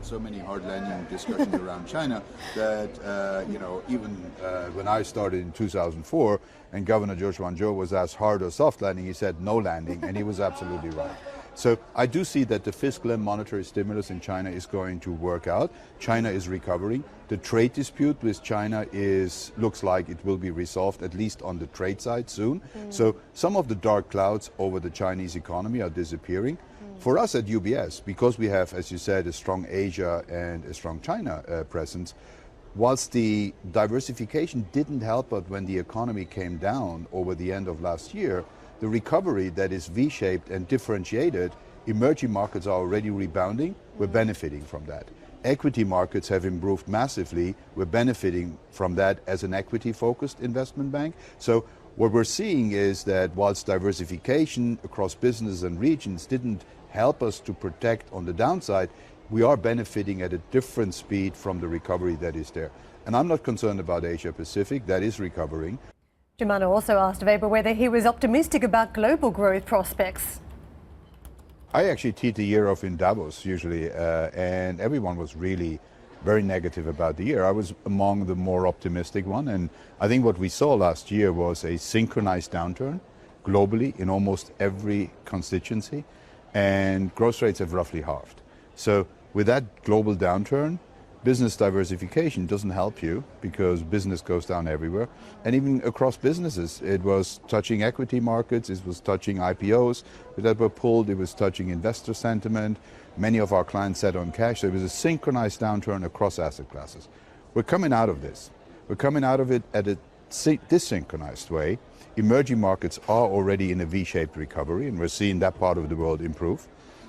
so many hard landing discussions around China that, even when I started in 2004 and Governor Zhou Guangzhou was asked hard or soft landing, he said no landing, and he was absolutely right. So I do see that the fiscal and monetary stimulus in China is going to work out. China is recovering. The trade dispute with China looks like it will be resolved, at least on the trade side soon. So some of the dark clouds over the Chinese economy are disappearing. For us at UBS, because we have, as you said, a strong Asia and a strong China presence, whilst the diversification didn't help us when the economy came down over the end of last year, the recovery that is V-shaped and differentiated, emerging markets are already rebounding. We're benefiting from that. Equity markets have improved massively. We're benefiting from that as an equity-focused investment bank. So what we're seeing is that whilst diversification across businesses and regions didn't help us to protect on the downside, we are benefiting at a different speed from the recovery that is there. And I'm not concerned about Asia Pacific, that is recovering. Germano also asked Weber whether he was optimistic about global growth prospects. I actually teach the year off in Davos usually, and everyone was really very negative about the year. I was among the more optimistic one, and I think what we saw last year was a synchronized downturn globally in almost every constituency, and growth rates have roughly halved. So with that global downturn, business diversification doesn't help you because business goes down everywhere. And even across businesses, it was touching equity markets, it was touching IPOs that were pulled, it was touching investor sentiment. Many of our clients sat on cash. So it was a synchronized downturn across asset classes. We're coming out of this. We're coming out of it at a desynchronized way. Emerging markets are already in a V-shaped recovery, and we're seeing that part of the world improve.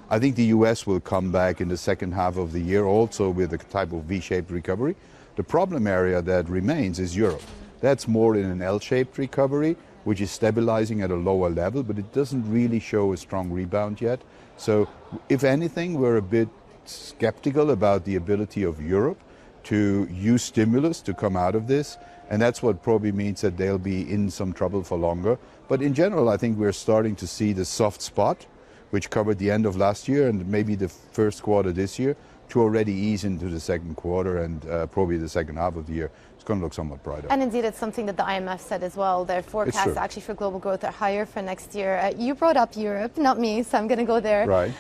I think the US will come back in the second half of the year also with a type of V-shaped recovery. The problem area that remains is Europe. That's more in an L-shaped recovery, which is stabilizing at a lower level, but it doesn't really show a strong rebound yet. So if anything, we're a bit skeptical about the ability of Europe to use stimulus to come out of this. And that's what probably means that they'll be in some trouble for longer. But in general, I think we're starting to see the soft spot, which covered the end of last year and maybe the first quarter this year, to already ease into the second quarter and probably the second half of the year. It's going to look somewhat brighter. And indeed, it's something that the IMF said as well. Their forecasts actually for global growth are higher for next year. You brought up Europe, not me, so I'm going to go there. Right.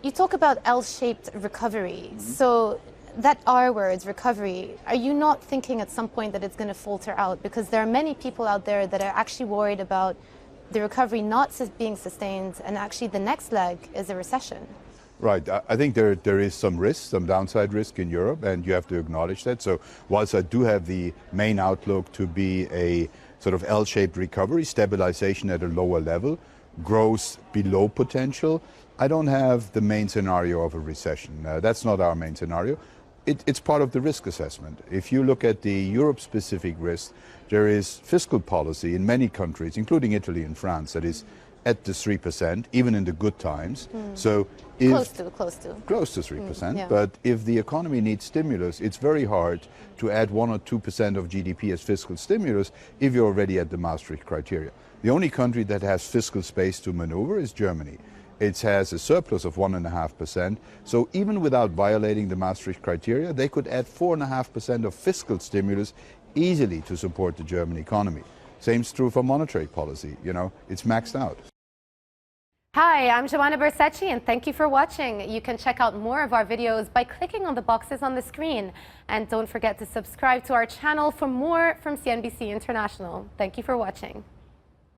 You talk about L-shaped recovery. So that R word, recovery, are you not thinking at some point that it's going to falter out? Because there are many people out there that are actually worried about the recovery not being sustained, and actually the next leg is a recession. Right. I think there is some risk, some downside risk in Europe, and you have to acknowledge that. So whilst I do have the main outlook to be a sort of L-shaped recovery, stabilization at a lower level, growth below potential, I don't have the main scenario of a recession. That's not our main scenario. It's part of the risk assessment. If you look at the Europe-specific risk, there is fiscal policy in many countries, including Italy and France, that is at the 3%, even in the good times. So if close to 3%. Yeah. But if the economy needs stimulus, it's very hard to add 1 or 2% of GDP as fiscal stimulus if you're already at the Maastricht criteria. The only country that has fiscal space to maneuver is Germany. It has a surplus of 1.5%. So even without violating the Maastricht criteria, they could add 4.5% of fiscal stimulus easily to support the German economy. Same's true for monetary policy. You know, it's maxed out. Hi, I'm Joanna Bersecci, and thank you for watching. You can check out more of our videos by clicking on the boxes on the screen. And don't forget to subscribe to our channel for more from CNBC International. Thank you for watching.